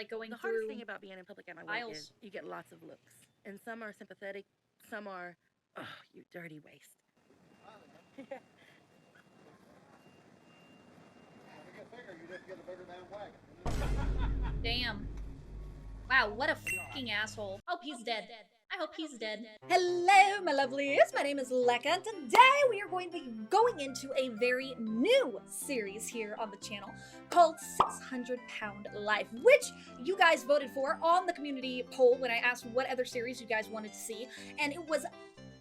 Like going The through hardest thing about being in public at my weight aisles. is you get lots of looks. And some are sympathetic, some are, oh, you dirty waste. Yeah. Damn. Wow, what a fucking asshole. Hope he's dead. I hope he's dead. Hello, my lovelies. My name is Lecka, and today we are going to be going into a very new series here on the channel called 600 Pound Life, which you guys voted for on the community poll when I asked what other series you guys wanted to see, and it was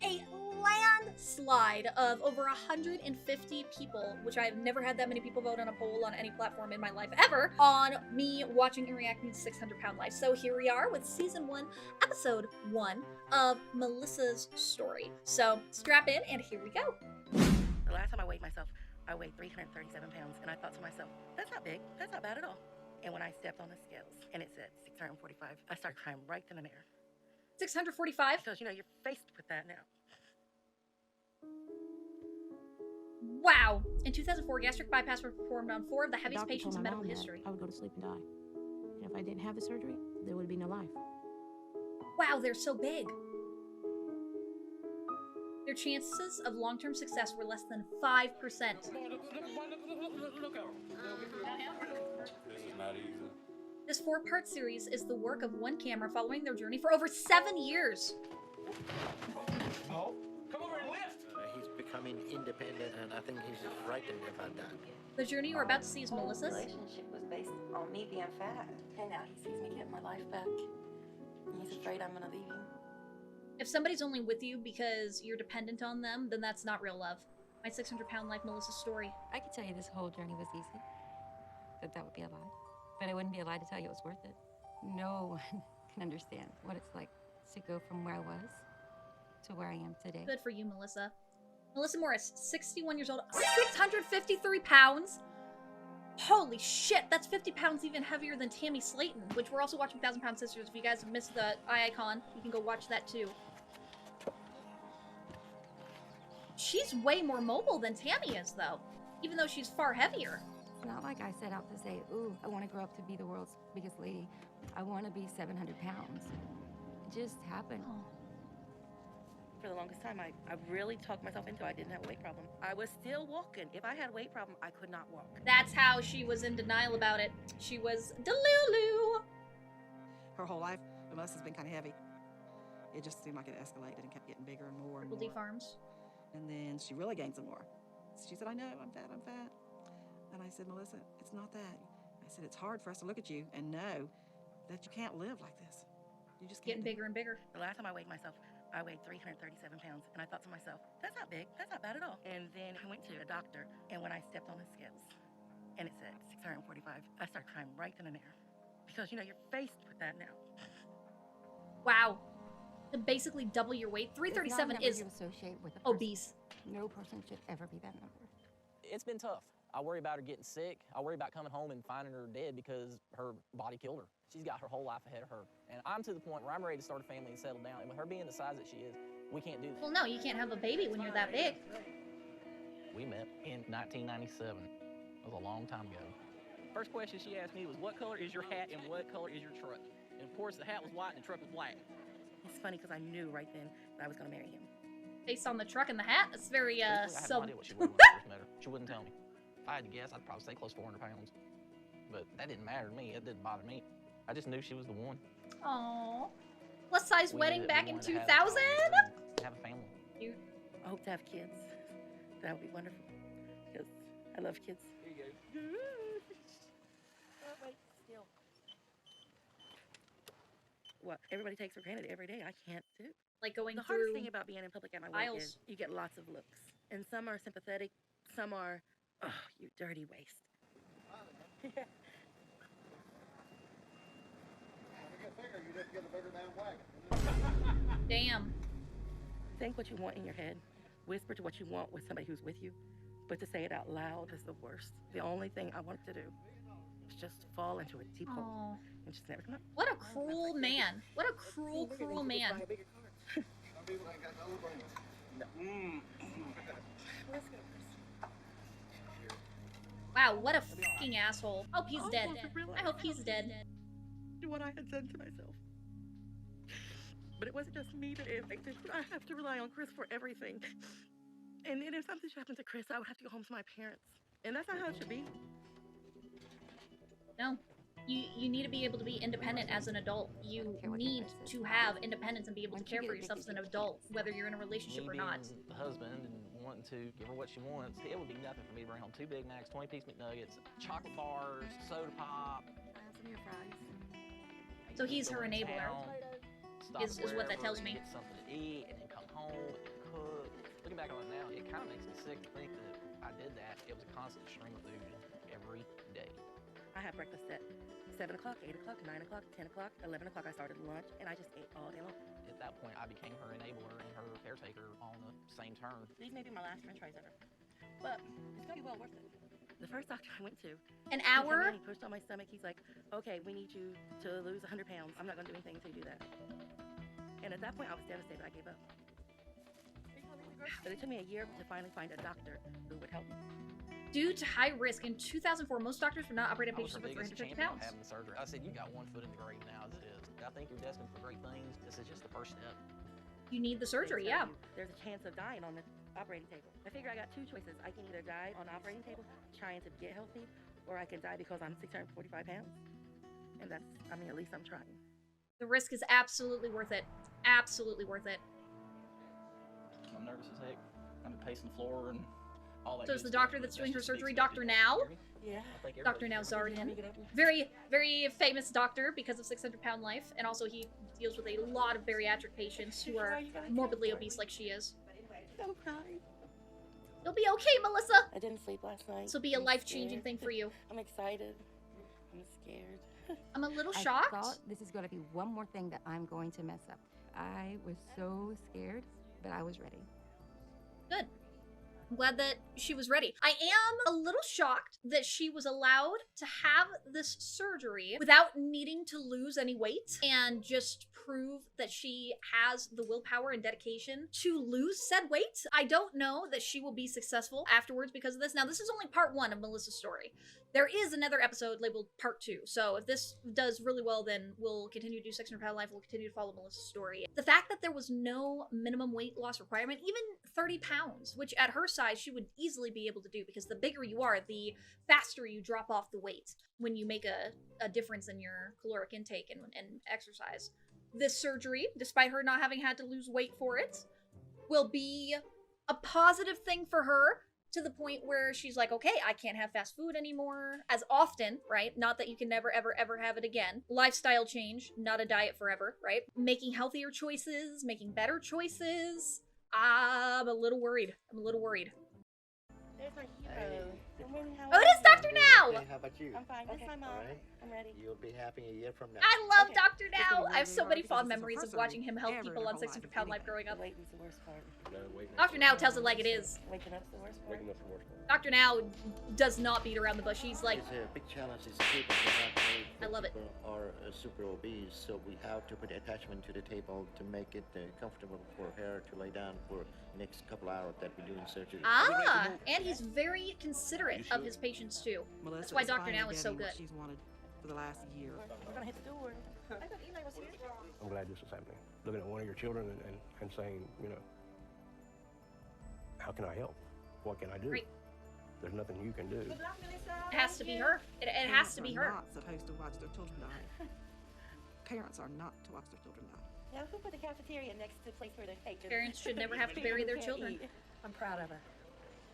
a landslide of over 150 people, which I've never had that many people vote on a poll on any platform in my life ever, on me watching and reacting to 600 Pound Life. So here we are with season 1, episode 1 of Melissa's story. So strap in and here we go. The last time I weighed myself, I weighed 337 pounds, and I thought to myself, that's not big, that's not bad at all. And when I stepped on the scales, and it said 645, I started crying right then and there. 645? Because, you know, you're faced with that now. Wow. In 2004, gastric bypass was performed on 4 of the heaviest patients in medical history. I would go to sleep and die. And if I didn't have the surgery, there would be no life. Wow, they're so big. Their chances of long-term success were less than 5%. This is not easy. This 4-part series is the work of one camera following their journey for over 7 years. Oh, come over and lift. He's becoming independent, and I think he's frightened about that. The journey you're about to see is Melissa's. Relationship was based on me being fat, and now he sees me getting my life back. And he's afraid I'm gonna leave him. If somebody's only with you because you're dependent on them, then that's not real love. My 600 Pound Life Melissa's story. I could tell you this whole journey was easy, but that would be a lie. But it wouldn't be a lie to tell you it was worth it. No one can understand what it's like to go from where I was to where I am today. Good for you, Melissa. Melissa Morris, 61 years old, 653 pounds. Holy shit, that's 50 pounds even heavier than Tammy Slayton, which we're also watching 1,000 Pound Sisters. If you guys have missed the eye icon, you can go watch that too. She's way more mobile than Tammy is, though, even though she's far heavier. It's not like I set out to say, ooh, I want to grow up to be the world's biggest lady. I want to be 700 pounds. It just happened. Oh. For the longest time, I really talked myself into I didn't have a weight problem. I was still walking. If I had a weight problem, I could not walk. That's how she was in denial about it. She was delulu. Her whole life, Melissa's been kind of heavy. It just seemed like it escalated and kept getting bigger and more and Triple D more. Farms. And then she really gained some more. She said, I know, I'm fat, I'm fat. And I said, Melissa, it's not that. I said, it's hard for us to look at you and know that you can't live like this. You just can't. Getting bigger and bigger. The last time I weighed myself, I weighed 337 pounds, and I thought to myself, that's not big, that's not bad at all. And then I went to a doctor, and when I stepped on the scales, and it said 645, I started crying right then and there. Because, you know, you're faced with that now. Wow. To basically double your weight. 337 is you associate with a person. obese. No person should ever be that number. It's been tough. I worry about her getting sick. I worry about coming home and finding her dead because her body killed her. She's got her whole life ahead of her. And I'm to the point where I'm ready to start a family and settle down. And with her being the size that she is, we can't do that. Well, no, you can't have a baby when you're that big. We met in 1997. That was a long time ago. First question she asked me was, what color is your hat and what color is your truck? And of course, the hat was white and the truck was black. It's funny because I knew right then that I was going to marry him. Based on the truck and the hat, it's very, Truthfully, I had no sub... idea what she weighed when I first met her. She wouldn't tell me. If I had to guess, I'd probably say close to 400 pounds. But that didn't matter to me. It didn't bother me. I just knew she was the one. Aww. Plus size We wedding knew back we in wanted to 2000? have a family. Cute. I hope to have kids. That would be wonderful. Because I love kids. Here you go. Oh, wait, still. What everybody takes for granted every day, I can't do. Like going The through hardest thing about being in public at my weight aisles. is you get lots of looks. And some are sympathetic, some are, oh, you dirty waste. Yeah. Damn. Think what you want in your head. Whisper to what you want with somebody who's with you. But to say it out loud is the worst. The only thing I wanted to do is just fall into a deep hole Aw. and just never come up. What a cruel man. What a cruel, cruel man. Wow, what a fucking asshole. Hope he's dead. I hope he's dead. what I had done to myself. But it wasn't just me that it affected. I have to rely on Chris for everything. And then if something should happen to Chris, I would have to go home to my parents. And that's not how it should be. No. You need to be able to be independent as an adult. You need to have independence and be able to care for yourself as an adult, whether you're in a relationship or not. Me being the husband and wanting to give her what she wants, it would be nothing for me to bring home 2 Big Macs, 20-piece McNuggets, chocolate bars, soda pop. I have some of your fries. So he's her enabler, is what that tells me. Get something to eat and then come home and cook. Looking back on it now, it kind of makes me sick to think that I did that. It was a constant stream of food every day. I had breakfast at 7 o'clock, 8 o'clock, 9 o'clock, 10 o'clock, 11 o'clock. I started lunch, and I just ate all day long. At that point, I became her enabler and her caretaker on the same term. These may be my last french fries ever, but it's gonna be well worth it. The first doctor I went to, An he came hour? in, he pushed on my stomach. He's like, okay, we need you to lose 100 pounds. I'm not gonna do anything until you do that. And at that point, I was devastated. I gave up. But it took me a year to finally find a doctor who would help me. Due to high risk, in 2004, most doctors would not operate on I was patients her over biggest 350 champion pounds. having the surgery. I said, you got one foot in the grave now as it is. I think you're destined for great things. This is just the first step. You need the surgery, They yeah. tell you There's a chance of dying on the operating table. I figure I got 2 choices. I can either die on the operating table trying to get healthy, or I can die because I'm 645 pounds. And that's, I mean, at least I'm trying. The risk is absolutely worth it. Absolutely worth it. I'm nervous as heck. I'm pacing the floor and all that. So is the doctor that's doing her surgery Dr. Now? Yeah. Dr. Nowzaradan. Very, very famous doctor because of 600-pound life, and also he deals with a lot of bariatric patients who are morbidly obese like she is. Don't cry. You'll be okay, Melissa! I didn't sleep last night. This will be a I'm life-changing scared. thing for you. I'm excited. I'm scared. I'm a little I shocked. thought this is going to be one more thing that I'm going to mess up. I was so scared, but I was ready. Good. I'm glad that she was ready. I am a little shocked that she was allowed to have this surgery without needing to lose any weight and just prove that she has the willpower and dedication to lose said weight. I don't know that she will be successful afterwards because of this. Now, this is only part 1 of Melissa's story. There is another episode labeled part 2. So if this does really well, then we'll continue to do 600-pound life. We'll continue to follow Melissa's story. The fact that there was no minimum weight loss requirement, even 30 pounds, which at her size she would easily be able to do because the bigger you are, the faster you drop off the weight when you make a difference in your caloric intake and exercise. This surgery, despite her not having had to lose weight for it, will be a positive thing for her, to the point where she's like, okay, I can't have fast food anymore as often, right? Not that you can never, ever, ever have it again. Lifestyle change, not a diet forever, right? Making healthier choices, making better choices. I'm a little worried. I'm a little worried. There's my hero. Oh, it is Dr. Now! Okay, how about you? I'm fine. This is my mom. All right. I'm ready. You'll be happy a year from now. I love Okay. Dr. Now! I have so many Because fond this is her memories of first watching him help ever in people her on whole life, 600-pound life anyway. growing up. Waiting's the worst part. Dr. Now tells it like it is. Waking up's the worst part. Waking up's the worst part. Dr. Now does not beat around the bush. He's like, It's a big challenge. It's a table is not made for I love it. people are super obese, so we have to put attachment to the table to make it comfortable for her to lay down for next couple hours that we do in surgery. ah! And he's very considerate of his patients too. Melissa why is Dr. finally Now is so getting what good. she's wanted for the last year. We're gonna hit the door. I thought Eli was here. I'm glad this is happening. Looking at one of your children and saying, you know, how can I help? What can I do? Great. There's nothing you can do. It has to be her. It has to be her. Parents are not supposed to watch their children die. Parents are not to watch their children die. Now, who put the cafeteria next to the place where they take it? Parents should never have to bury their children. I'm proud of her.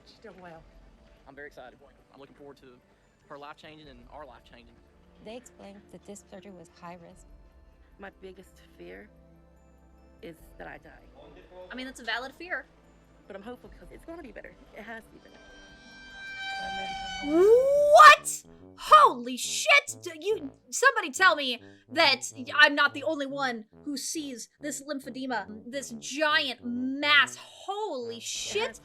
She's doing well. I'm very excited. I'm looking forward to her life changing and our life changing. They explained that this surgery was high risk. My biggest fear is that I die. I mean, that's a valid fear. But I'm hopeful because it's gonna be better. It has to be better. What? Holy shit! Somebody tell me that I'm not the only one who sees this lymphedema, this giant mass. Holy shit!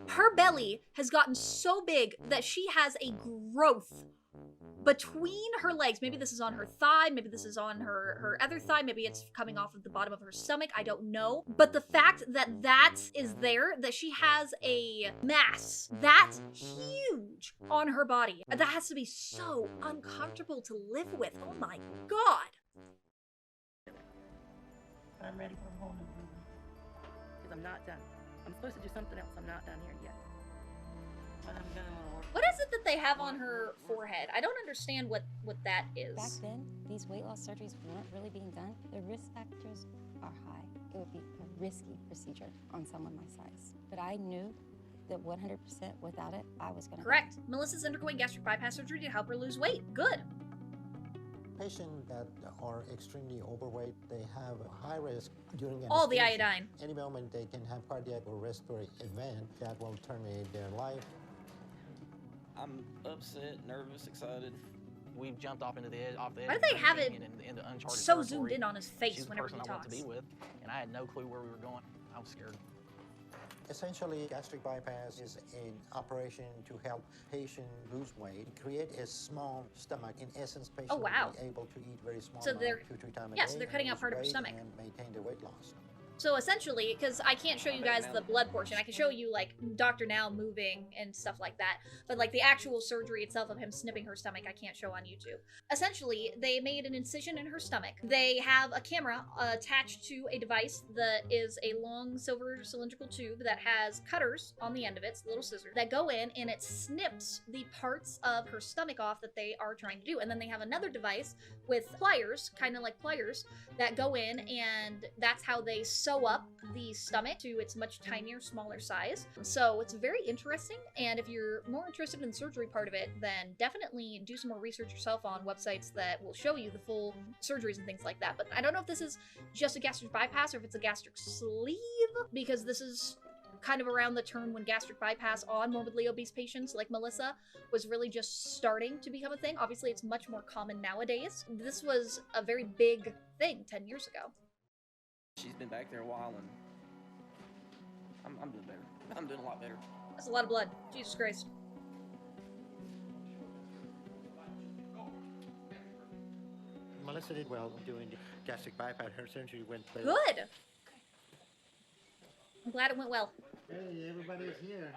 Her belly has gotten so big that she has a growth between her legs. Maybe this is on her thigh, maybe this is on her other thigh, maybe it's coming off of the bottom of her stomach, I don't know. But the fact that that is there, that she has a mass that's huge on her body, that has to be so uncomfortable to live with. Oh my done. I'm supposed to do something else. I'm not done here yet. But I'm gonna work. What is it that they have on her forehead? I don't understand what that is. Back then, these weight loss surgeries weren't really being done. The risk factors are high. It would be a risky procedure on someone my size. But I knew that 100% without it, I was gonna Correct. Melissa's undergoing gastric bypass surgery to help her lose weight. Good. Patients that are extremely overweight, they have a high risk during All the anesthesia. iodine. Any moment they can have cardiac or respiratory event that will terminate their life. I'm upset, nervous, excited. We've jumped off into the edge, off the edge. Why do they have it into uncharted so territory. zoomed in on his face She's the whenever person he I want talks? to be with, and I had no clue where we were going. I was scared. Essentially, gastric bypass is an operation to help patient lose weight, create a small stomach. In essence, patient Oh, wow. will be able to eat very small So they're- amount 2-3 times a yeah, day. so they're cutting and out part of her lose stomach. weight and maintain their weight loss. So essentially, because I can't show you guys the blood portion, I can show you like Dr. Now moving and stuff like that, but like the actual surgery itself of him snipping her stomach, I can't show on YouTube. Essentially, they made an incision in her stomach. They have a camera attached to a device that is a long silver cylindrical tube that has cutters on the end of it, it's little scissors, that go in and it snips the parts of her stomach off that they are trying to do. And then they have another device with pliers, kind of like pliers, that go in, and that's how they sew up the stomach to its much tinier, smaller size. So it's very interesting, and if you're more interested in the surgery part of it, then definitely do some more research yourself on websites that will show you the full surgeries and things like that. But I don't know if this is just a gastric bypass or if it's a gastric sleeve, because this is kind of around the turn when gastric bypass on morbidly obese patients like Melissa was really just starting to become a thing. Obviously, it's much more common nowadays. This was a very big thing 10 years ago. She's been back there a while, and I'm doing better. I'm doing a lot better. That's a lot of blood. Jesus Christ. Melissa did well doing the gastric bypass. Her surgery went well. Good. I'm glad it went well. Hey, everybody's here.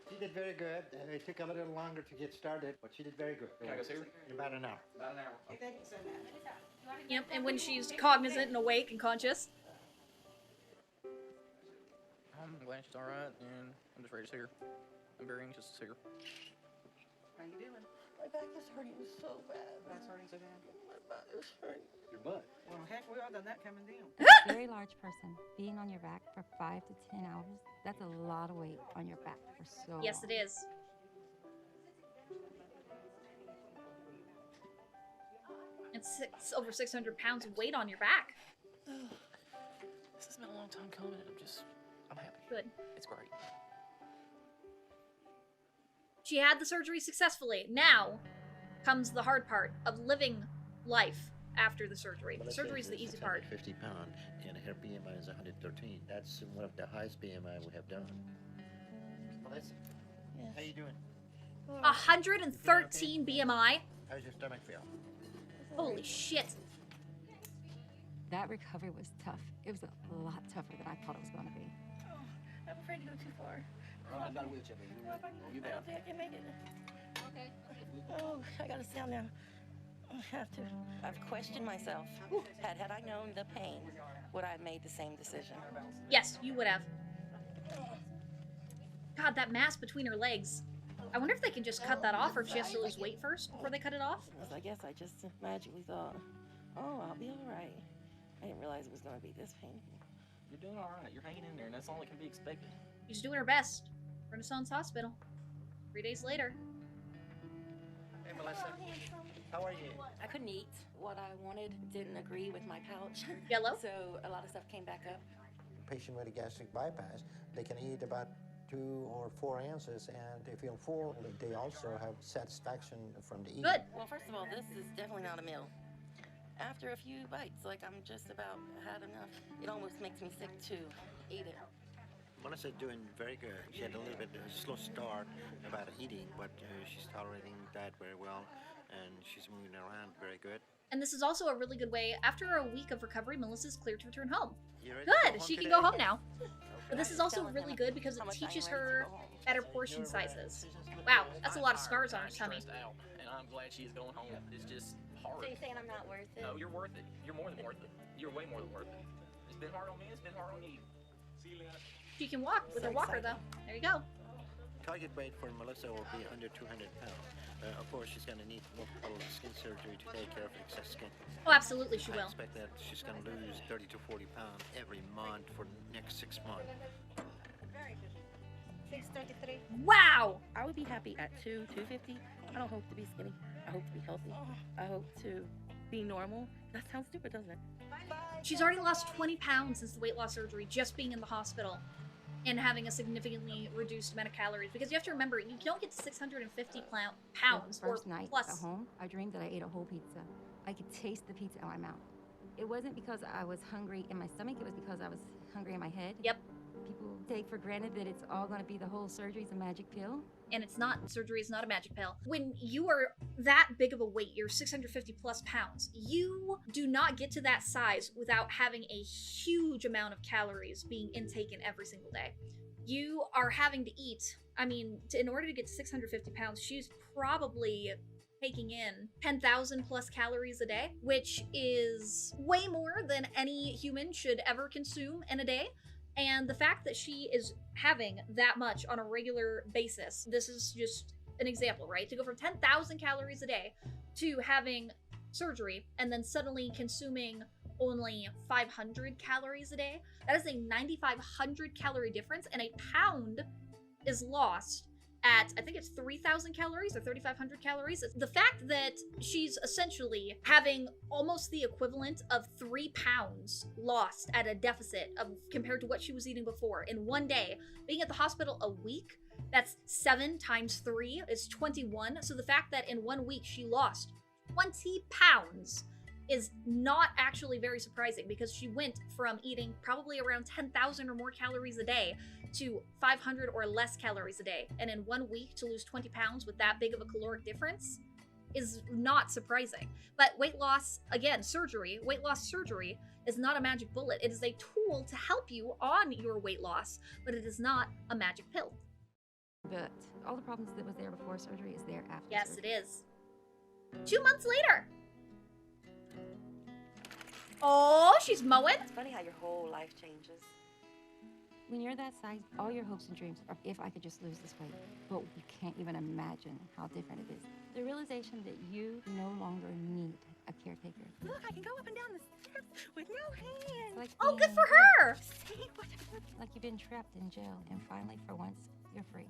She did very good. It took a little longer to get started, but she did very good. Can I go see her? In about an hour. About an hour. Thank you so much. Yep, and when she's cognizant and awake and conscious. I'm glad she's all right, and I'm just ready to see her. I'm very anxious to see her. How you doing? My back is hurting so bad. Back's hurting so bad. My butt is hurting. Your butt. Well, heck, we all done that coming down. A very large person being on your back for 5 to 10 hours, that's a lot of weight on your back for so Yes, long. it is. It's over 600 pounds of weight on your back. This has been a long time coming, and I'm happy. Good. It's great. She had the surgery successfully. Now comes the hard part of living life after the surgery. The surgery is the easy part. 50 pounds, and her BMI is 113. That's one of the highest BMI we have done. Melissa, Yes. how you doing? 113 BMI. How's your stomach feel? Holy shit. That recovery was tough. It was a lot tougher than I thought it was going to be. Oh, I'm afraid to go too far. I've got a wheelchair, baby. I don't think I can make it. Okay. Oh, I gotta sit down now. I have to. I've questioned myself. Had I known the pain, would I have made the same decision? Yes, you would have. God, that mass between her legs. I wonder if they can just cut that off or if she has to lose weight first before they cut it off. Because I guess I just magically thought, oh, I'll be all right. I didn't realize it was gonna be this painful. You're doing all right. You're hanging in there, and that's all that can be expected. She's doing her best. Renaissance Hospital. 3 days later. Hey, Melissa. How are you? I couldn't eat. What I wanted didn't agree with my pouch. Yellow? So a lot of stuff came back up. Patient with a gastric bypass, they can eat about 2 or 4 ounces, and they feel full. They also have satisfaction from the eating. Good. Well, first of all, this is definitely not a meal. After a few bites, like I'm just about had enough, it almost makes me sick to eat it. Melissa's doing very good. She had a little bit of a slow start about eating, but she's tolerating that very well, and she's moving around very good. And this is also a really good way. After a week of recovery, Melissa's cleared to return home. You ready to go Good. home She can today? go home now. But I this is was also telling really him good because it how much teaches I'm ready to her go home. better portion sizes. Wow, that's a lot of scars on her tummy. Stressed out, and I'm glad she's going home. It's just hard. So you're saying I'm not worth it? No, you're worth it. You're more than worth it. You're way more than worth it. It's been hard on me. It's been hard on you. She can walk with So her walker, exciting. though. There you go. Target weight for Melissa will be under 200 pounds. Of course, she's going to need multiple skin surgery to take care of excess skin. Oh, absolutely, she I will. expect that she's going to lose 30 to 40 pounds every month for the next 6 months. Very good. 633. Wow! I would be happy at 250. I don't hope to be skinny. I hope to be healthy. I hope to be normal. That sounds stupid, doesn't it? She's already lost 20 pounds since the weight loss surgery, just being in the hospital and having a significantly reduced amount of calories. Because you have to remember, you don't get to 650 pounds The first or night plus. at home, I dreamed that I ate a whole pizza. I could taste the pizza in my mouth. It wasn't because I was hungry in my stomach, it was because I was hungry in my head. Yep. People take for granted that it's all gonna be the whole surgery's a magic pill. And it's not. Surgery is not a magic pill. When you are that big of a weight, you're 650 plus pounds, you do not get to that size without having a huge amount of calories being intaken every single day. You are having to eat. I mean, in order to get to 650 pounds, she's probably taking in 10,000 plus calories a day, which is way more than any human should ever consume in a day. And the fact that she is having that much on a regular basis, this is just an example, right? To go from 10,000 calories a day to having surgery and then suddenly consuming only 500 calories a day, that is a 9,500 calorie difference, and a pound is lost at, I think it's 3,000 calories or 3,500 calories. The fact that she's essentially having almost the equivalent of 3 pounds lost at a deficit of compared to what she was eating before in one day, being at the hospital a week, that's 7 times 3 is 21. So the fact that in 1 week she lost 20 pounds is not actually very surprising, because she went from eating probably around 10,000 or more calories a day to 500 or less calories a day. And in 1 week to lose 20 pounds with that big of a caloric difference is not surprising. But weight loss, again, weight loss surgery is not a magic bullet. It is a tool to help you on your weight loss, but it is not a magic pill. But all the problems that was there before surgery is there after Yes, surgery. it is. 2 months later. Oh, she's mowing. It's funny how your whole life changes. When you're that size, all your hopes and dreams are if I could just lose this weight. But you can't even imagine how different it is. The realization that you no longer need a caretaker. Look, I can go up and down the steps with no hands. It's like Oh, being good for her. See what? Like you've been trapped in jail, and finally, for once, you're free.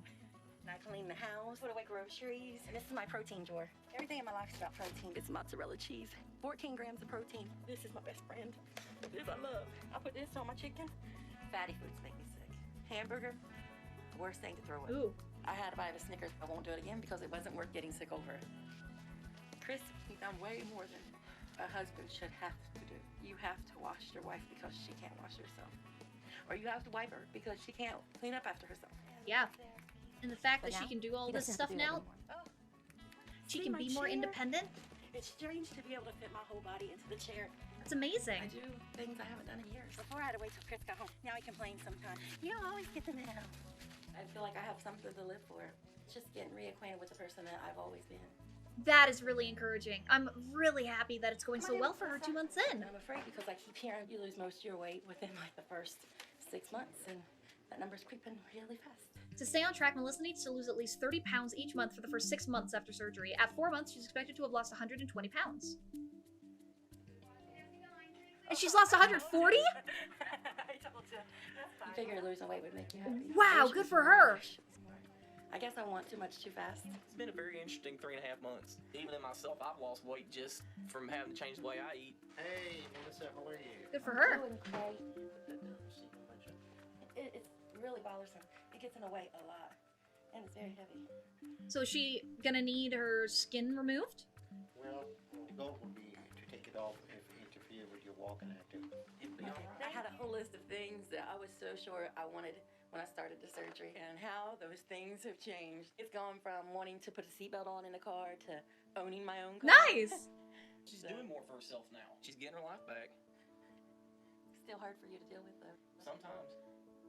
And I clean the house, put away groceries. And this is my protein drawer. Everything in my life is about protein. It's mozzarella cheese. 14 grams of protein. This is my best friend. This I love. I put this on my chicken. Fatty foods make me sick. Hamburger, worst thing to throw away. Ooh. I had to buy the Snickers. I won't do it again because it wasn't worth getting sick over. Chris, you've done way more than a husband should have to do. You have to wash your wife because she can't wash herself. Or you have to wipe her because she can't clean up after herself. Yeah. And the fact But that she now, can do all he this doesn't have stuff to do now, that anymore. she See can my be more chair? independent. It's strange to be able to fit my whole body into the chair. It's amazing. I do things I haven't done in years. Before I had to wait till Chris got home. Now he complains sometimes. You don't always get the mail. I feel like I have something to live for. It's just getting reacquainted with the person that I've always been. That is really encouraging. I'm really happy that it's going so well for her 2 months in. I'm afraid because I keep hearing you lose most of your weight within like the first 6 months, and that number's creeping really fast. To stay on track, Melissa needs to lose at least 30 pounds each month for the first 6 months after surgery. At 4 months, she's expected to have lost 120 pounds. And she's lost 140? I told you. You figure losing weight would make you happy. Wow, good for her. I guess I want too much too fast. It's been a very interesting 3.5 months. Even in myself, I've lost weight just from having to change the way I eat. Hey, Melissa, how are you? Good for her. Doing great. It's really bothersome. It gets in the way a lot, and it's very heavy. So is she gonna need her skin removed? Well, the goal would be to take it off if it interferes with your walking activity. I had a whole list of things that I was so sure I wanted when I started the surgery, and how those things have changed. It's gone from wanting to put a seatbelt on in a car to owning my own car. Nice! She's doing more for herself now. She's getting her life back. Still hard for you to deal with, though. Sometimes.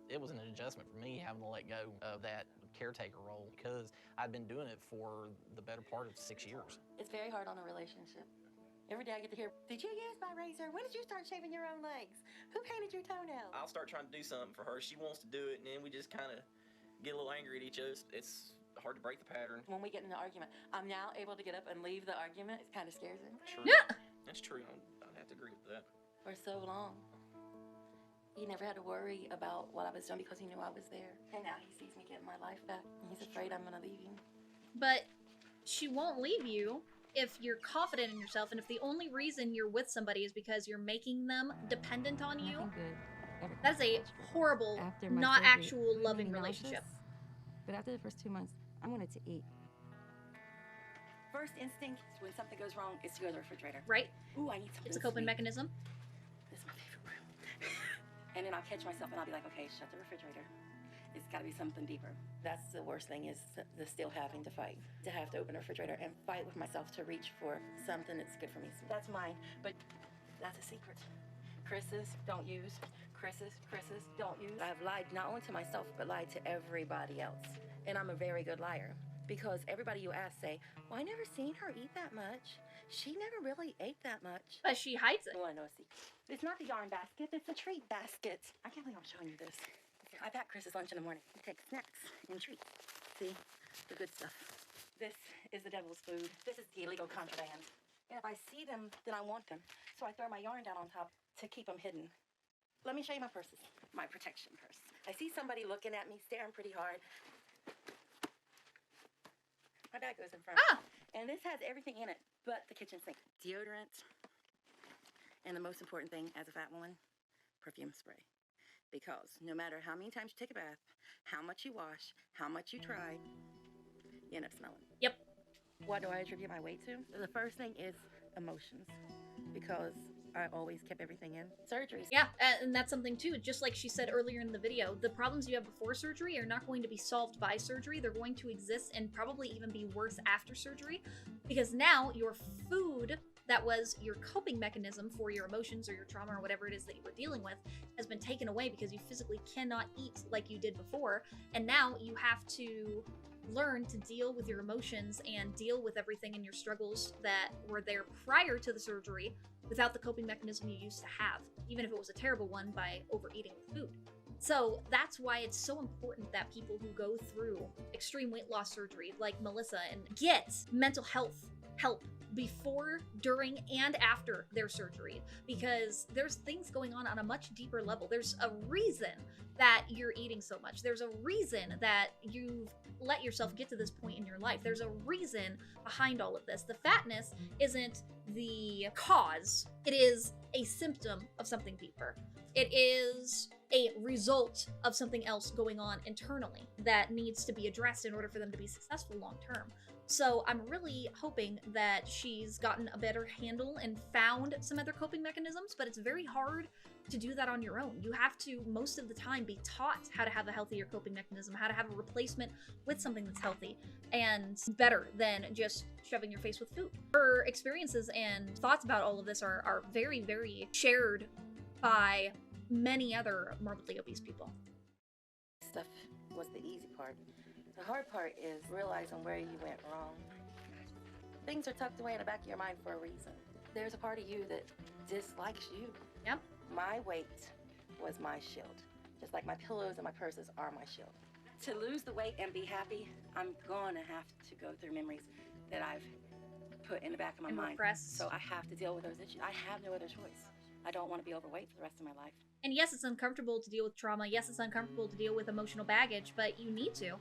It was an adjustment for me having to let go of that caretaker role because I'd been doing it for the better part of 6 years. It's very hard on a relationship. Every day I get to hear, did you use my razor? When did you start shaving your own legs? Who painted your toenails? I'll start trying to do something for her. She wants to do it, and then we just kind of get a little angry at each other. It's hard to break the pattern. When we get in an argument, I'm now able to get up and leave the argument. It kind of scares her. True. Yeah. That's true. I'd have to agree with that. For so long. He never had to worry about what I was doing because he knew I was there. And now he sees me getting my life back. And he's afraid I'm going to leave him. But she won't leave you if you're confident in yourself, and if the only reason you're with somebody is because you're making them dependent on you. Nothing good ever That is a comes from horrible, after my not surgery. actual I'm loving eating relationship. nauseous, But after the first 2 months, I wanted to eat. First instinct when something goes wrong is to go to the refrigerator. Right? Ooh, I need something It's a coping sweet. mechanism. This is my favorite room. And then I'll catch myself and I'll be like, okay, shut the refrigerator. It's got to be something deeper. That's the worst thing, is the still having to fight. To have to open the refrigerator and fight with myself to reach for something that's good for me. That's mine, but that's a secret. Chris's, don't use. Chris's, don't use. I've lied not only to myself, but lied to everybody else. And I'm a very good liar. Because everybody you ask say, well, I never seen her eat that much. She never really ate that much. But she hides it. You want to know a secret? It's not the yarn basket, it's a treat basket. I can't believe I'm showing you this. I pack Chris's lunch in the morning. We take snacks and treats. See? The good stuff. This is the devil's food. This is the illegal contraband. And if I see them, then I want them. So I throw my yarn down on top to keep them hidden. Let me show you my purses. My protection purse. I see somebody looking at me, staring pretty hard. My bag goes in front. Ah! And this has everything in it but the kitchen sink. Deodorant. And the most important thing as a fat woman, perfume spray. Because no matter how many times you take a bath, how much you wash, how much you try, you end up smelling. Yep. What do I attribute my weight to? The first thing is emotions. Because I always kept everything in. Surgeries. Yeah, and that's something too. Just like she said earlier in the video, the problems you have before surgery are not going to be solved by surgery. They're going to exist and probably even be worse after surgery, because now your food that was your coping mechanism for your emotions or your trauma or whatever it is that you were dealing with has been taken away because you physically cannot eat like you did before. And now you have to learn to deal with your emotions and deal with everything in your struggles that were there prior to the surgery without the coping mechanism you used to have, even if it was a terrible one, by overeating with food. So that's why it's so important that people who go through extreme weight loss surgery like Melissa and get mental health help before, during, and after their surgery, because there's things going on a much deeper level. There's a reason that you're eating so much. There's a reason that you've let yourself get to this point in your life. There's a reason behind all of this. The fatness isn't the cause. It is a symptom of something deeper. It is a result of something else going on internally that needs to be addressed in order for them to be successful long term. So I'm really hoping that she's gotten a better handle and found some other coping mechanisms, but it's very hard to do that on your own. You have to, most of the time, be taught how to have a healthier coping mechanism, how to have a replacement with something that's healthy and better than just shoving your face with food. Her experiences and thoughts about all of this are very, very shared by many other morbidly obese people. Stuff was the easy part. The hard part is realizing where you went wrong. Things are tucked away in the back of your mind for a reason. There's a part of you that dislikes you. Yep. My weight was my shield. Just like my pillows and my purses are my shield. To lose the weight and be happy, I'm gonna have to go through memories that I've put in the back of my mind. Repressed. So I have to deal with those issues. I have no other choice. I don't want to be overweight for the rest of my life. And yes, it's uncomfortable to deal with trauma. Yes, it's uncomfortable to deal with emotional baggage, but you need to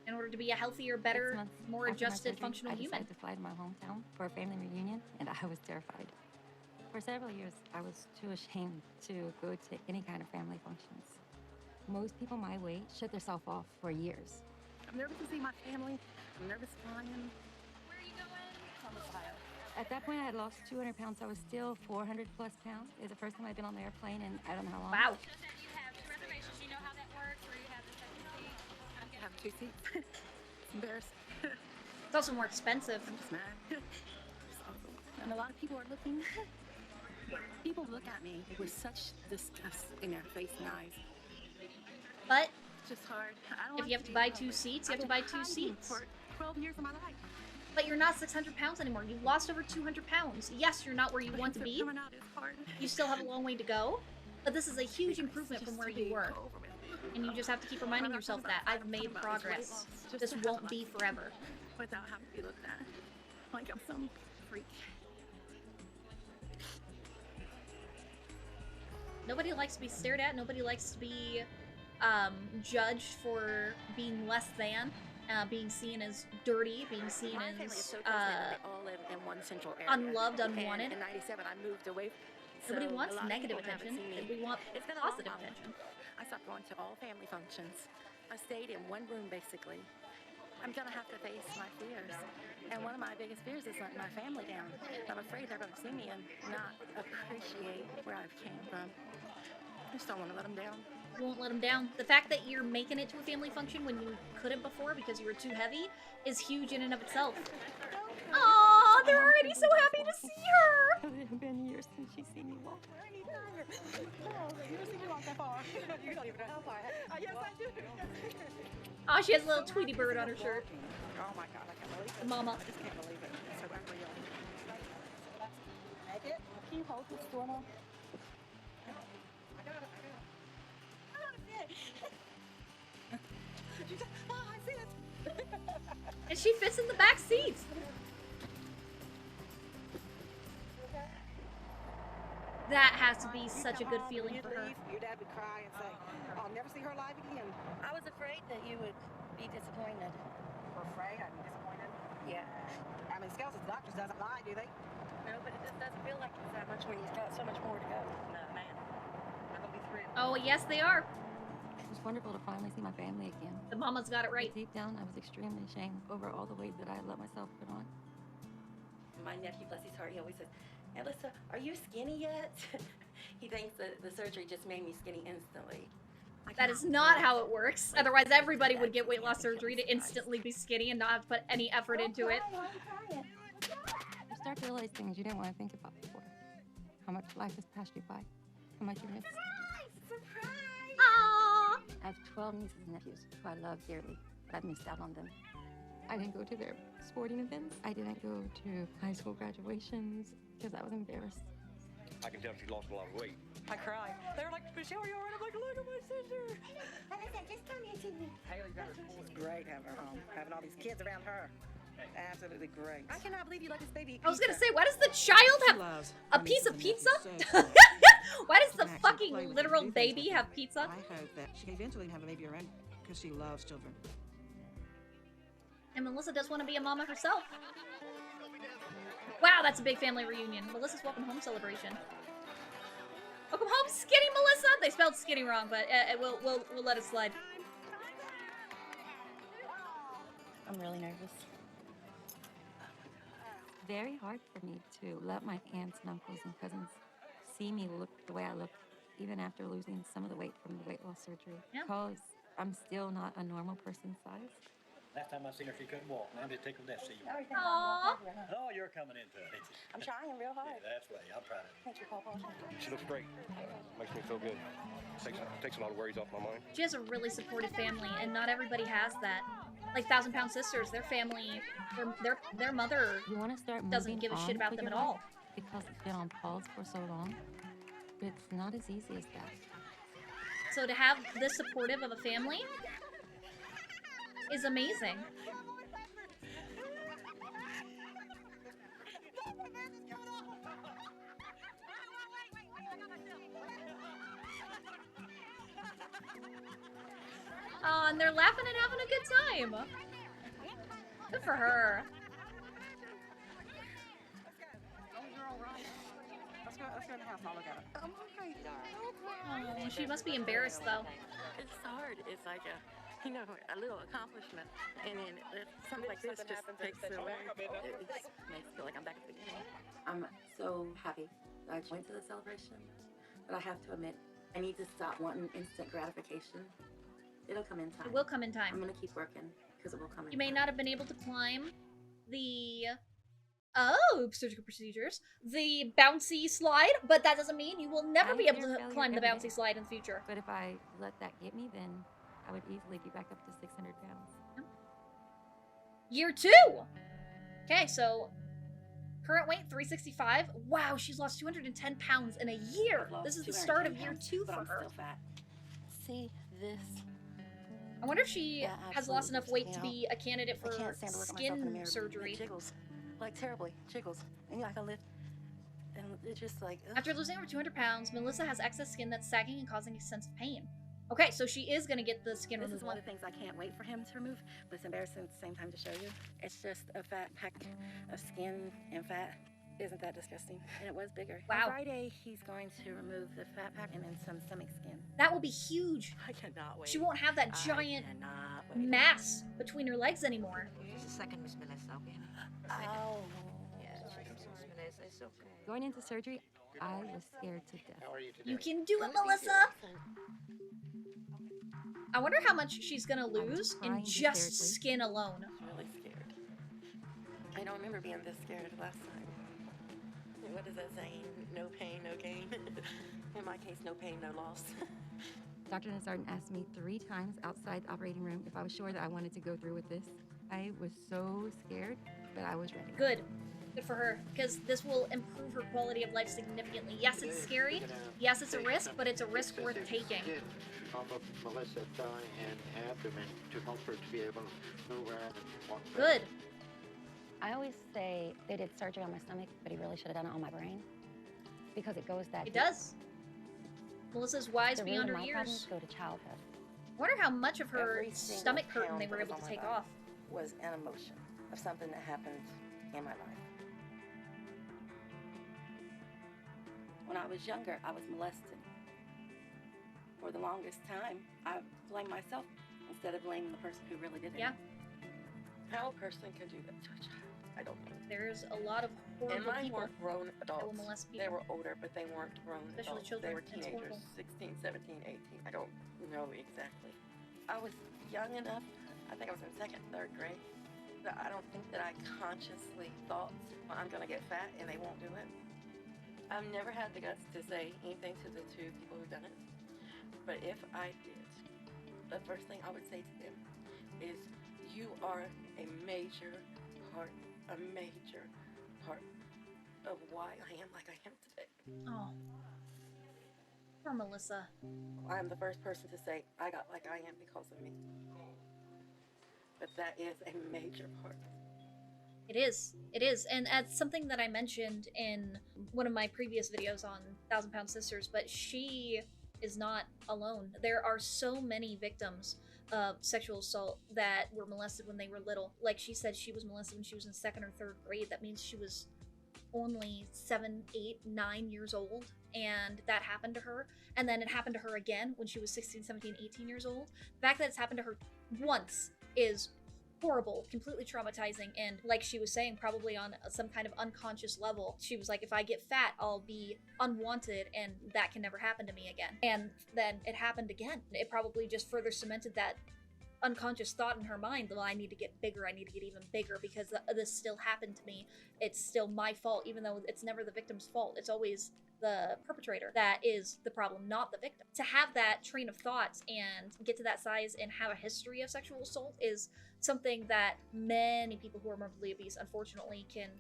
in order to be a healthier, better, 6 months more after my adjusted, surgery, functional I human. decided to fly to my hometown for a family reunion, and I was terrified. For several years, I was too ashamed to go to any kind of family functions. Most people my weight shut themselves off for years. I'm nervous to see my family. I'm nervous flying. Where are you going? Columbus, Ohio. At that point, I had lost 200 pounds. I was still 400 plus pounds. It was the first time I'd been on the airplane in I don't know how long. Wow. You have two reservations. You know how that works, where you have the second seat. I have 2 seats. Embarrassed. It's also more expensive. I'm just mad. And a lot of people are looking. People look at me with such disgust in their face and eyes. But It's just hard. I don't if like you have to be buy public. 2 seats, you have I've to buy been 2 hiding seats. For 12 years of my life. But you're not 600 pounds anymore. You've lost over 200 pounds. Yes, you're not where you want to be. Coming out is hard. You still have a long way to go. But this is a huge improvement from where you were. And you just have to keep reminding yourself that I've made progress. This won't be forever. Without having to be looked at like I'm some freak. Nobody likes to be stared at. Nobody likes to be judged for being less than, being seen as dirty, being seen My family is as so close knit, they all live in one central area. unloved, And unwanted. in '97, I moved away. Nobody so wants a lot of negative people haven't attention. seen me. We want It's been a long positive haul. attention. I stopped going to all family functions. I stayed in one room basically. I'm gonna have to face my fears. And one of my biggest fears is letting my family down. I'm afraid they're gonna see me and not appreciate where I've came from. I just don't want to let them down. You won't let them down. The fact that you're making it to a family function when you couldn't before because you were too heavy is huge in and of itself. Aww, they're already so happy to see her! It's been years since she's seen me walk. You never seen me walk that far. You don't even know how far. Yes, I do. Aw, she has a little Tweety bird on her shirt. Oh my God, I can't believe it. Mama. I just can't believe it. It's so unreal. Make it? Can you hold this door now? I got it. Oh, I see it. And she fits in the back seat. That has to be such a good feeling for her. Your dad would cry and say, I'll never see her alive again. I was afraid that you would be disappointed. We're afraid I'd be disappointed. Yeah. I mean, Skeleton's doctors doesn't lie, do they? No, but it just doesn't feel like it's that much when you've got so much more to go. No, man. I'm gonna be thrilled. Oh, yes, they are. It was wonderful to finally see my family again. The mama's got it right. But deep down, I was extremely ashamed over all the weight that I let myself put on. My nephew, bless his heart, he always says, Alyssa, are you skinny yet? He thinks that the surgery just made me skinny instantly. That is not how it works. Otherwise, everybody would get weight loss surgery to instantly be skinny and not have to put any effort into it. You start to realize things you didn't want to think about before. How much life has passed you by. How much you miss. Aww. I have 12 nieces and nephews who I love dearly, but I've missed out on them. I didn't go to their sporting events. I didn't go to high school graduations because I was embarrassed. I can tell she lost a lot of weight. I cried. They were like, Michelle, are you all right? I'm like, look at my sister. It's great having her home, having all these kids around her. Absolutely great. I cannot believe you let this baby eat I was gonna pizza. say, why does the child have loves a my piece nieces of and pizza? nephews so much. Why does the Can actually play fucking with them, literal do things baby with have them. pizza? I hope that she can eventually have a baby around because she loves children. And Melissa does want to be a mama herself. Wow, that's a big family reunion. Melissa's welcome home celebration. Welcome home, Skinny Melissa. They spelled skinny wrong, but we'll let it slide. I'm really nervous. Very hard for me to let my aunts and uncles and cousins see me look the way I look, even after losing some of the weight from the weight loss surgery. Yeah. Because I'm still not a normal person's size. Last time I seen her, she couldn't walk. Now I'm just tickled to death to see you. Aww. Oh, you're coming into it, ain't you? I'm trying real hard. Yeah, that's right. I'm proud of you. Thank you, Papa. She looks great. Makes me feel good. Takes a lot of worries off my mind. She has a really supportive family, and not everybody has that. Like 1,000 Pound Sisters, their family, their mother You want to start doesn't moving give a on shit about with them your at all. life because it's been on pause for so long. But it's not as easy as that. So to have this supportive of a family is amazing. And they're laughing and having a good time. Good for her. Let's go in the house and I'll look at it. I'm okay, darling. Oh, she must be embarrassed though. It's hard. It's like a little accomplishment, and then something like this just takes it away. It just makes me feel like I'm back at the beginning. I'm so happy that I went to the celebration, but I have to admit, I need to stop wanting instant gratification. It'll come in time. It will come in I'm time. gonna keep working because it will come in You may time. not have been able to climb the surgical procedures, the bouncy slide, but that doesn't mean you will never I be able fear to failure climb the every bouncy day. slide in the future. But if I let that get me, then I would easily be back up to 600 pounds. Year 2! Okay, so current weight 365. Wow, she's lost 210 pounds in a year. I've lost This is the start of 210 year pounds, 2 but for I'm her. still fat. See this? I wonder if she That has lost absolutely enough weight to sticking out. be a candidate I for can't stand to look at myself in the skin mirror. surgery. It jiggles, like terribly, jiggles. And I can lift, and it's just like, ugh. After losing over 200 pounds, Melissa has excess skin that's sagging and causing a sense of pain. Okay, so she is gonna get the skin This removal. is one of the things I can't wait for him to remove, but it's embarrassing at the same time to show you. It's just a fat pack of skin and fat. Isn't that disgusting? And it was bigger. Wow. On Friday, he's going to remove the fat pack and then some stomach skin. That will be huge. I cannot wait. She won't have that giant I cannot wait. mass between her legs anymore. Just a second, Miss Melissa, okay? Oh. Yeah, Miss Melissa, it's okay. Going into surgery, I was scared to death. How are you today? You can do it, Melissa! I wonder how much she's gonna lose in crying just hysterically. skin alone. I'm really scared. I don't remember being this scared last time. What is that saying? No pain, no gain. In my case, no pain, no loss. Dr. Nowzaradan asked me 3 times outside the operating room if I was sure that I wanted to go through with this. I was so scared, but I was ready. Good. Good for her, because this will improve her quality of life significantly. Yes, it's scary. Yes, it's a risk, but it's a risk worth taking. Off of Melissa's thigh and abdomen to help her to be able to move around and walk. Good. I always say they did surgery on my stomach, but he really should have done it on my brain. Because it goes that It deep. does. Melissa's wise The root beyond of her my years. problems go to childhood. I wonder how much of her Every single stomach curtain pound they were that was able on to my take body off. was an emotion of something that happened in my life. When I was younger, I was molested. For the longest time, I blamed myself instead of blaming the person who really did it. Yeah. How a person can do that to a child, I don't know. There's a lot of And horrible mine people. weren't grown that will adults. molest They people. were older, but they weren't grown Especially adults. children. They were It's teenagers, horrible. 16, 17, 18. I don't know exactly. I was young enough, I think I was in 2nd, 3rd grade, that I don't think that I consciously thought, well, I'm gonna get fat and they won't do it. I've never had the guts to say anything to the 2 people who've done it. But if I did, the first thing I would say to them is, you are a major part of why I am like I am today. Oh. Poor Melissa. I'm the first person to say I got like I am because of me. But that is a major part. It is. It is. And that's something that I mentioned in one of my previous videos on 1,000 Pound Sisters, but she is not alone. There are so many victims of sexual assault that were molested when they were little. Like she said, she was molested when she was in 2nd or 3rd grade. That means she was only 7, 8, 9 years old, and that happened to her. And then it happened to her again when she was 16, 17, 18 years old. The fact that it's happened to her once is horrible, completely traumatizing, and like she was saying, probably on some kind of unconscious level, she was like, if I get fat, I'll be unwanted and that can never happen to me again. And then it happened again. It probably just further cemented that unconscious thought in her mind, well, I need to get bigger, I need to get even bigger because this still happened to me. It's still my fault, even though it's never the victim's fault. It's always the perpetrator that is the problem, not the victim. To have that train of thought and get to that size and have a history of sexual assault is something that many people who are morbidly obese, unfortunately, can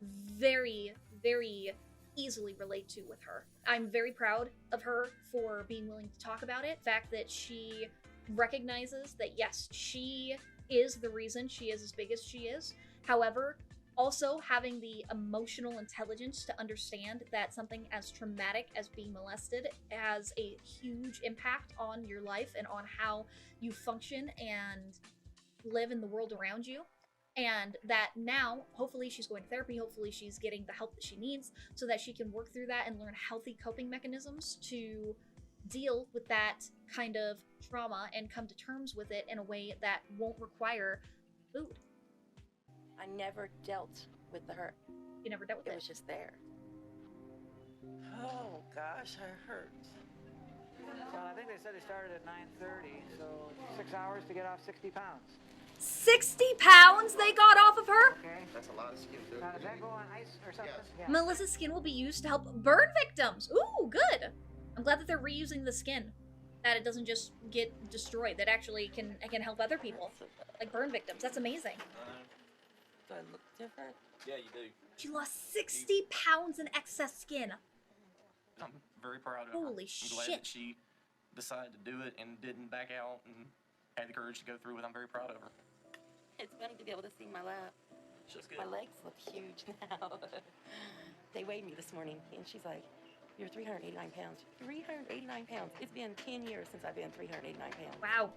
very, very easily relate to with her. I'm very proud of her for being willing to talk about it. The fact that she recognizes that, yes, she is the reason she is as big as she is. However, also having the emotional intelligence to understand that something as traumatic as being molested has a huge impact on your life and on how you function and live in the world around you. And that now, hopefully she's going to therapy, hopefully she's getting the help that she needs so that she can work through that and learn healthy coping mechanisms to deal with that kind of trauma and come to terms with it in a way that won't require food. I never dealt with the hurt. You never dealt with it? It was just there. Oh gosh, I hurt. Well, I think they said they started at 9:30, so 6 hours to get off 60 pounds. 60 pounds they got off of her? Okay. That's a lot of skin. Now, does that go on ice or something? Yes. Yeah. Melissa's skin will be used to help burn victims. Ooh, good. I'm glad that they're reusing the skin. That it doesn't just get destroyed. That actually can help other people. Like burn victims. That's amazing. Do I look different? Yeah, you do. She lost 60 pounds in excess skin. I'm very proud of her. Holy I'm glad shit. that she decided to do it and didn't back out and had the courage to go through it. I'm very proud of her. It's funny to be able to see my lap. She's good. My legs look huge now. They weighed me this morning, and she's like, "You're 389 pounds." 389 pounds. It's been 10 years since I've been 389 pounds. Wow.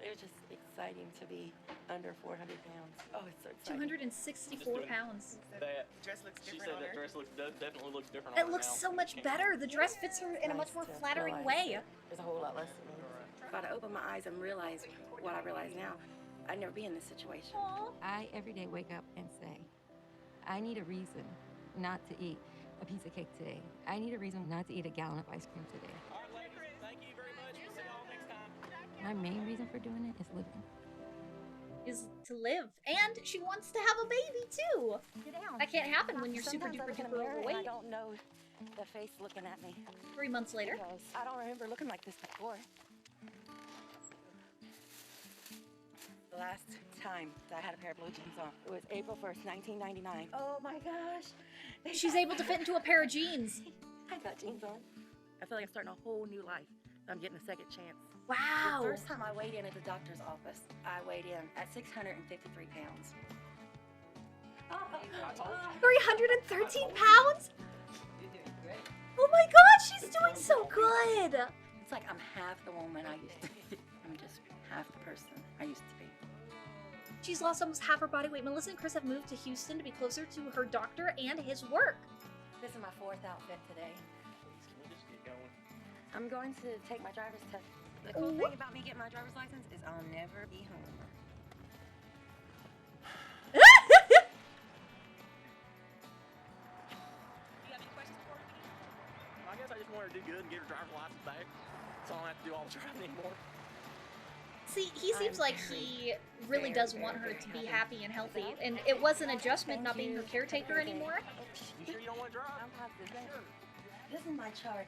It was just exciting to be under 400 pounds. Oh, it's so exciting. 264 pounds. That dress looks she different said on that her. dress definitely looks different on It her looks now. so much better. The dress fits her in a much more Nice to flattering realize way. that there's a whole lot less to me. If I'd opened my eyes and realized what I realize now, I'd never be in this situation. I every day wake up and say, I need a reason not to eat a piece of cake today. I need a reason not to eat a gallon of ice cream today. All right, ladies, thank you very much. We'll see y'all next time. My main reason for doing it is living. Is to live. And she wants to have a baby too. Get down. That can't happen when you're super Sometimes I duper look in duper the mirror and I overweight. don't know the face looking at me. 3 months later. Because I don't remember looking like this before. The last time that I had a pair of blue jeans on, it was April 1st, 1999. Oh my gosh. She's able to fit into a pair of jeans. I got jeans on. I feel like I'm starting a whole new life. I'm getting a second chance. Wow. The first time I weighed in at the doctor's office, I weighed in at 653 pounds. 313 pounds? Oh my god, she's doing so good. It's like I'm half the woman I used to be. I'm just half the person I used to be. She's lost almost half her body weight. Melissa and Chris have moved to Houston to be closer to her doctor and his work. This is my 4th outfit today. Can we just get going? I'm going to take my driver's test. The cool thing about me getting my driver's license is I'll never be home. I guess I just want her to do good and get her driver's license back, so I don't have to do all the driving anymore. See, he seems like he really does want her to be happy and healthy, and it was an adjustment not being her caretaker anymore. You sure you don't want to drive? I'm positive. This is my chart.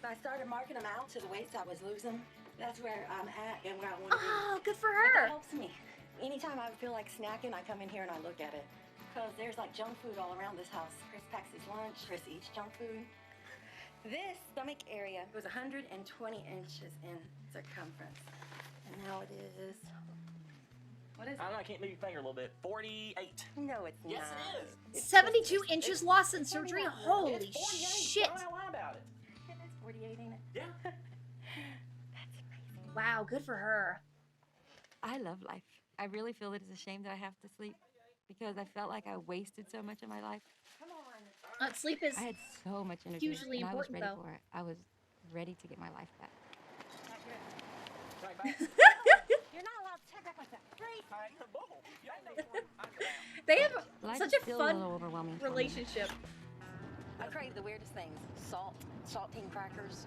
I started marking them out to the weights I was losing. That's where I'm at and where I want to be. Oh, good for But that her. helps me. Anytime I feel like snacking, I come in here and I look at it. Because there's like junk food all around this house. Chris packs his lunch, Chris eats junk food. This stomach area was 120 inches in circumference. And now it is, what is it? I don't know, I can't move your finger a little bit. 48. No, it's Yes, not. it is. 72 inches lost in surgery? Holy It's 48. shit. Don't lie about it. It is 48, ain't it? Yeah. That's amazing. Wow, good for her. I love life. I really feel it is a shame that I have to sleep because I felt like I wasted so much of my life. Come on. Sleep is I had so much energy. hugely and important, I was ready though. for it. I was ready to get my life back. You're not allowed to check back like that. Please. They have Life such is a still fun a little overwhelming for me. relationship. I crave the weirdest things. Saltine crackers,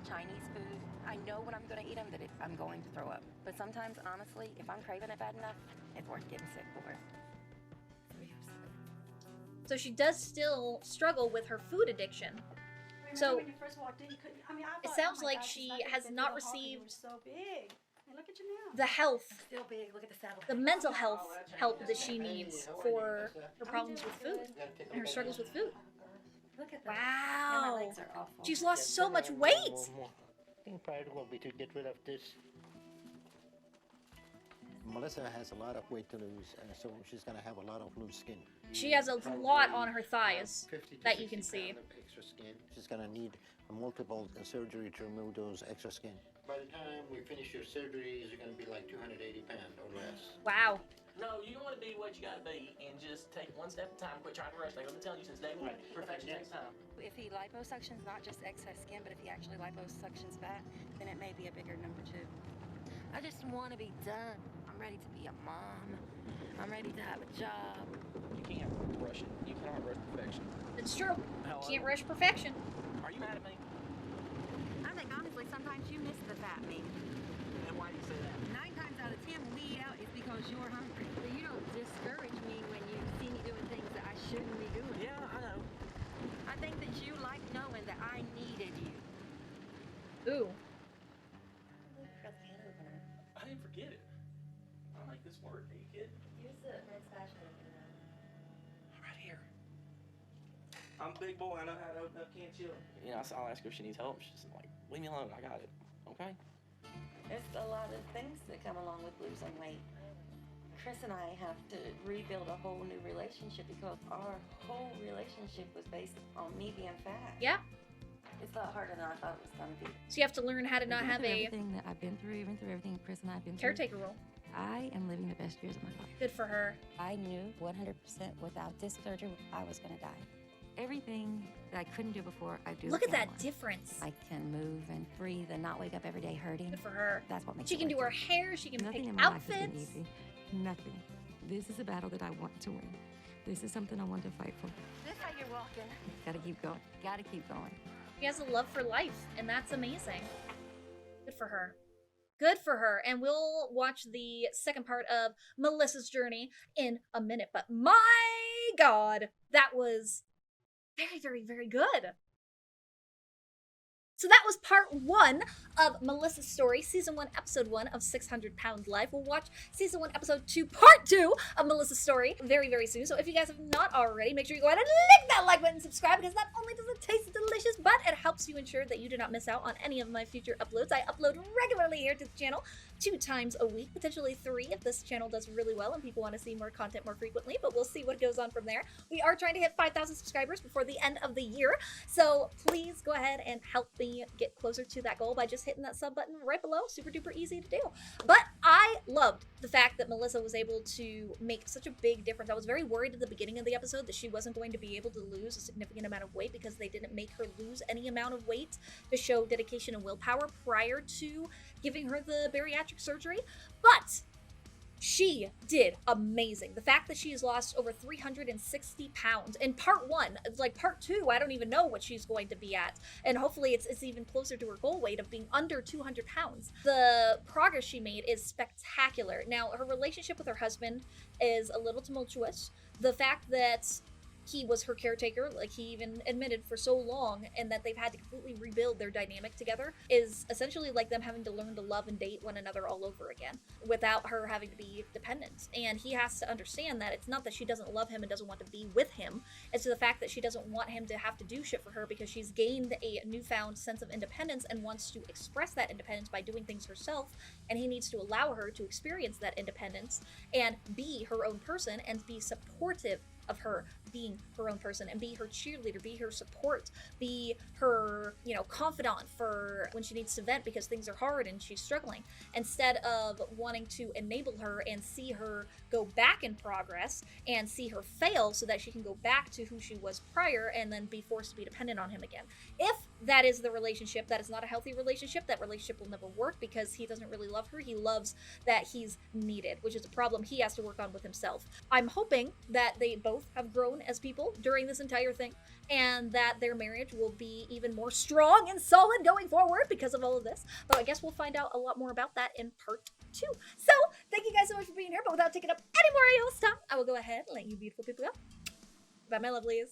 Chinese food. I know when I'm going to eat them that I'm going to throw up. But sometimes, honestly, if I'm craving it bad enough, it's worth getting sick for. So she does still struggle with her food addiction. So when you first walked in, you couldn't. I mean, I it thought, sounds oh my like gosh, she it's like has they not feel healthy, you were received so big. And look at you now. the health, Still big. Look at the saddle. the mental health help that she needs for her problems with food and her struggles with food. Look at that. Yeah, my Wow. legs are awful. She's lost so much weight. I think priority will be to get rid of this. Melissa has a lot of weight to lose, so she's going to have a lot of loose skin. She has a lot on her thighs 50 to that you can 60 see. pounds of extra skin. She's going to need a multiple surgery to remove those extra skin. By the time we finish your surgeries, you're going to be like 280 pounds or less. Wow. No, you don't want to be what you got to be and just take it one step at a time. Quit trying to rush things. I've been telling you since day one. Perfection takes time. If he liposuctions not just excess skin, but if he actually liposuctions fat, then it may be a bigger number too. I just want to be done. I'm ready to be a mom. I'm ready to have a job. You can't rush it. You cannot rush perfection. It's true. Hello? Can't rush perfection. Are you mad at me? I think honestly, sometimes you miss the fat me. And why do you say that? 9 times out of 10, when we eat out, it's because you're hungry. So you don't discourage me when you see me doing things that I shouldn't be doing. Yeah, I know. I think that you like knowing that I needed you. Ooh. I didn't forget it. I'll make this work. Are you kidding? Use the men's fashion. big boy. I know how to open up canned chili. You know, I'll ask her if she needs help. She's like, leave me alone. I got it. Okay. There's a lot of things that come along with losing weight. Chris and I have to rebuild a whole new relationship because our whole relationship was based on me being fat. Yeah. It's a lot harder than I thought it was going to be. So you have to learn how to not have a everything that I've been through, even through everything Chris and I have been through. caretaker role. I am living the best years of my life. Good for her. I knew 100% without this surgery, I was going to die. Everything that I couldn't do before, I do. Look at that now. difference. I can move and breathe and not wake up every day hurting. Good for her. That's what makes She it can do worth her it. hair. She can Nothing pick in my life has been outfits. easy. Nothing. This is a battle that I want to win. This is something I want to fight for. This how you're walking. Gotta keep going. Gotta keep going. She has a love for life, and that's amazing. Good for her. Good for her. And we'll watch the second part of Melissa's journey in a minute. But my God, that was very, very, very good. So that was part 1 of Melissa's story, season 1, episode 1 of 600 Pound Life. We'll watch season 1, episode 2, part 2 of Melissa's story very, very soon. So if you guys have not already, make sure you go ahead and click that like button and subscribe, because not only does it taste delicious, but it helps you ensure that you do not miss out on any of my future uploads. I upload regularly here to the channel 2 times a week, potentially 3 if this channel does really well and people want to see more content more frequently, but we'll see what goes on from there. We are trying to hit 5,000 subscribers before the end of the year, so please go ahead and help me get closer to that goal by just hitting that sub button right below. Super duper easy to do. But I loved the fact that Melissa was able to make such a big difference. I was very worried at the beginning of the episode that she wasn't going to be able to lose a significant amount of weight because they didn't make her lose any amount of weight to show dedication and willpower prior to giving her the bariatric surgery. But she did amazing. The fact that she has lost over 360 pounds in part 1, it's like part 2, I don't even know what she's going to be at. And hopefully it's even closer to her goal weight of being under 200 pounds. The progress she made is spectacular. Now, her relationship with her husband is a little tumultuous. The fact that he was her caretaker, like he even admitted for so long, and that they've had to completely rebuild their dynamic together is essentially like them having to learn to love and date one another all over again without her having to be dependent. And he has to understand that it's not that she doesn't love him and doesn't want to be with him, it's the fact that she doesn't want him to have to do shit for her because she's gained a newfound sense of independence and wants to express that independence by doing things herself, and he needs to allow her to experience that independence and be her own person and be supportive of her being her own person and be her cheerleader, be her support, be her, confidant for when she needs to vent because things are hard and she's struggling, instead of wanting to enable her and see her go back in progress and see her fail so that she can go back to who she was prior and then be forced to be dependent on him again. If that is the relationship, that is not a healthy relationship. That relationship will never work because he doesn't really love her. He loves that he's needed, which is a problem he has to work on with himself. I'm hoping that they both have grown as people during this entire thing and that their marriage will be even more strong and solid going forward because of all of this. But I guess we'll find out a lot more about that in part 2. So thank you guys so much for being here, but without taking up any more of your time, I will go ahead and let you beautiful people go. Bye, my lovelies.